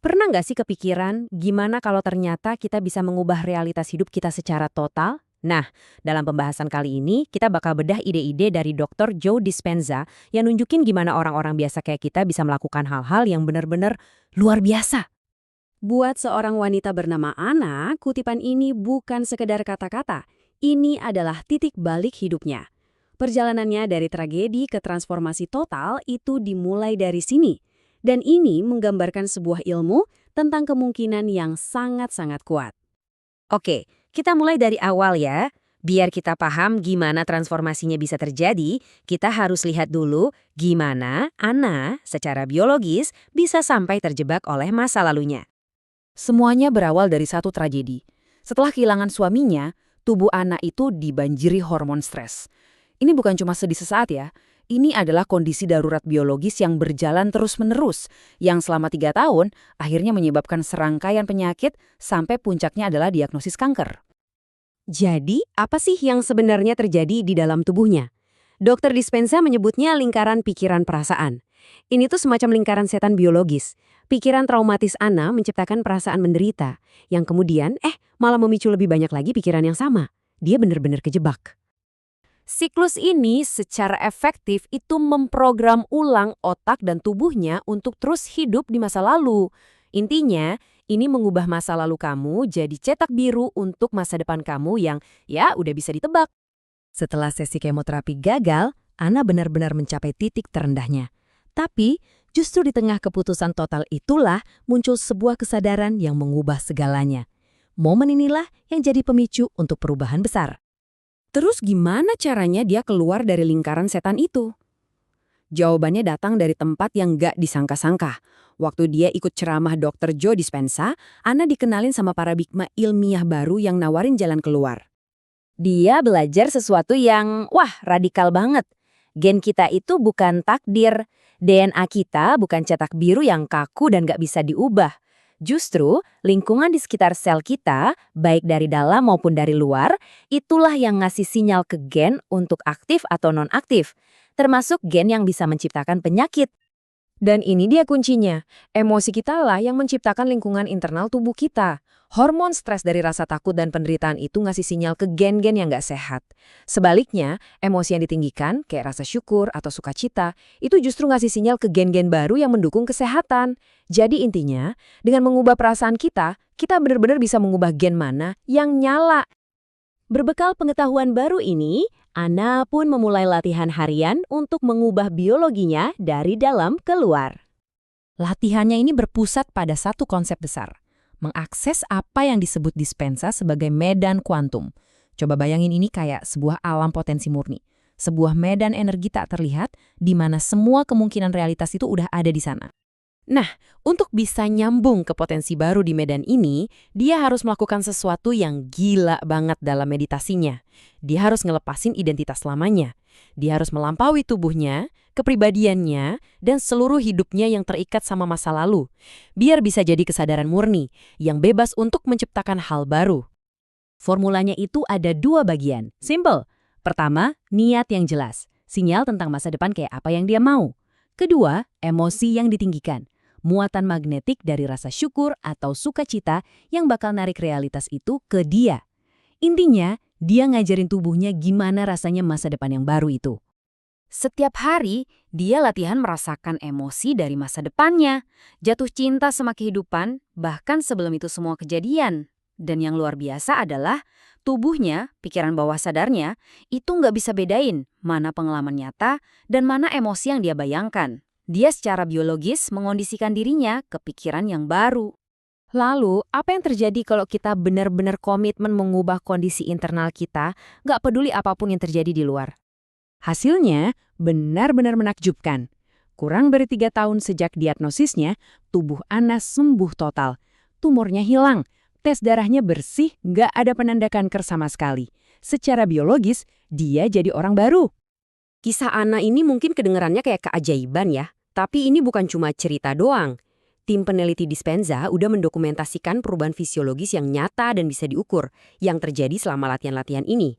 Pernah nggak sih kepikiran gimana kalau ternyata kita bisa mengubah realitas hidup kita secara total? Nah, dalam pembahasan kali ini kita bakal bedah ide-ide dari Dr. Joe Dispenza yang nunjukin gimana orang-orang biasa kayak kita bisa melakukan hal-hal yang benar-benar luar biasa. Buat seorang wanita bernama Anna, kutipan ini bukan sekedar kata-kata. Ini adalah titik balik hidupnya. Perjalanannya dari tragedi ke transformasi total itu dimulai dari sini. Dan ini menggambarkan sebuah ilmu tentang kemungkinan yang sangat-sangat kuat. Oke, kita mulai dari awal ya. Biar kita paham gimana transformasinya bisa terjadi, kita harus lihat dulu gimana Anna secara biologis bisa sampai terjebak oleh masa lalunya. Semuanya berawal dari satu tragedi. Setelah kehilangan suaminya, tubuh Anna itu dibanjiri hormon stres. Ini bukan cuma sedih sesaat ya, ini adalah kondisi darurat biologis yang berjalan terus-menerus, yang selama 3 tahun akhirnya menyebabkan serangkaian penyakit sampai puncaknya adalah diagnosis kanker. Jadi, apa sih yang sebenarnya terjadi di dalam tubuhnya? Dokter Dispenza menyebutnya lingkaran pikiran perasaan. Ini tuh semacam lingkaran setan biologis. Pikiran traumatis Anna menciptakan perasaan menderita, yang kemudian malah memicu lebih banyak lagi pikiran yang sama. Dia benar-benar kejebak. Siklus ini secara efektif itu memprogram ulang otak dan tubuhnya untuk terus hidup di masa lalu. Intinya, ini mengubah masa lalu kamu jadi cetak biru untuk masa depan kamu yang ya udah bisa ditebak. Setelah sesi kemoterapi gagal, Anna benar-benar mencapai titik terendahnya. Tapi, justru di tengah keputusan total itulah muncul sebuah kesadaran yang mengubah segalanya. Momen inilah yang jadi pemicu untuk perubahan besar. Terus gimana caranya dia keluar dari lingkaran setan itu? Jawabannya datang dari tempat yang gak disangka-sangka. Waktu dia ikut ceramah Dr. Joe Dispenza, Anna dikenalin sama paradigma ilmiah baru yang nawarin jalan keluar. Dia belajar sesuatu yang, radikal banget. Gen kita itu bukan takdir. DNA kita bukan cetak biru yang kaku dan gak bisa diubah. Justru, lingkungan di sekitar sel kita, baik dari dalam maupun dari luar, itulah yang ngasih sinyal ke gen untuk aktif atau non-aktif, termasuk gen yang bisa menciptakan penyakit. Dan ini dia kuncinya, emosi kita lah yang menciptakan lingkungan internal tubuh kita. Hormon stres dari rasa takut dan penderitaan itu ngasih sinyal ke gen-gen yang nggak sehat. Sebaliknya, emosi yang ditinggikan, kayak rasa syukur atau sukacita, itu justru ngasih sinyal ke gen-gen baru yang mendukung kesehatan. Jadi intinya, dengan mengubah perasaan kita benar-benar bisa mengubah gen mana yang nyala. Berbekal pengetahuan baru ini, Anna pun memulai latihan harian untuk mengubah biologinya dari dalam keluar. Latihannya ini berpusat pada satu konsep besar, mengakses apa yang disebut Dispenza sebagai medan kuantum. Coba bayangin ini kayak sebuah alam potensi murni, sebuah medan energi tak terlihat di mana semua kemungkinan realitas itu udah ada di sana. Nah, untuk bisa nyambung ke potensi baru di medan ini, dia harus melakukan sesuatu yang gila banget dalam meditasinya. Dia harus ngelepasin identitas lamanya. Dia harus melampaui tubuhnya, kepribadiannya, dan seluruh hidupnya yang terikat sama masa lalu. Biar bisa jadi kesadaran murni, yang bebas untuk menciptakan hal baru. Formulanya itu ada 2 bagian. Simple. Pertama, niat yang jelas. Sinyal tentang masa depan kayak apa yang dia mau. Kedua, emosi yang ditinggikan. Muatan magnetik dari rasa syukur atau sukacita yang bakal narik realitas itu ke dia. Intinya, dia ngajarin tubuhnya gimana rasanya masa depan yang baru itu. Setiap hari, dia latihan merasakan emosi dari masa depannya, jatuh cinta sama kehidupan, bahkan sebelum itu semua kejadian. Dan yang luar biasa adalah, tubuhnya, pikiran bawah sadarnya, itu nggak bisa bedain mana pengalaman nyata dan mana emosi yang dia bayangkan. Dia secara biologis mengondisikan dirinya ke pikiran yang baru. Lalu, apa yang terjadi kalau kita benar-benar komitmen mengubah kondisi internal kita, nggak peduli apapun yang terjadi di luar? Hasilnya benar-benar menakjubkan. Kurang dari 3 tahun sejak diagnosisnya, tubuh Anna sembuh total. Tumornya hilang, tes darahnya bersih, nggak ada penanda kanker sama sekali. Secara biologis, dia jadi orang baru. Kisah Anna ini mungkin kedengarannya kayak keajaiban ya. Tapi ini bukan cuma cerita doang. Tim peneliti Dispenza udah mendokumentasikan perubahan fisiologis yang nyata dan bisa diukur yang terjadi selama latihan-latihan ini.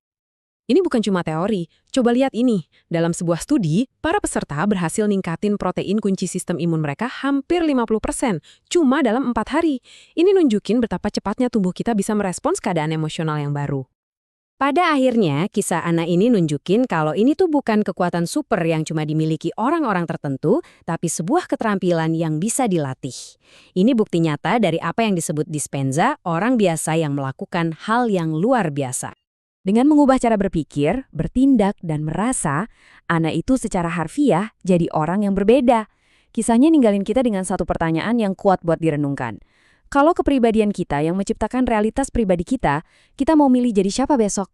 Ini bukan cuma teori. Coba lihat ini. Dalam sebuah studi, para peserta berhasil ningkatin protein kunci sistem imun mereka hampir 50%, cuma dalam 4 hari. Ini nunjukin betapa cepatnya tubuh kita bisa merespons keadaan emosional yang baru. Pada akhirnya, kisah anak ini nunjukin kalau ini tuh bukan kekuatan super yang cuma dimiliki orang-orang tertentu, tapi sebuah keterampilan yang bisa dilatih. Ini bukti nyata dari apa yang disebut Dispenza, orang biasa yang melakukan hal yang luar biasa. Dengan mengubah cara berpikir, bertindak, dan merasa, anak itu secara harfiah jadi orang yang berbeda. Kisahnya ninggalin kita dengan satu pertanyaan yang kuat buat direnungkan. Kalau kepribadian kita yang menciptakan realitas pribadi kita, kita mau milih jadi siapa besok?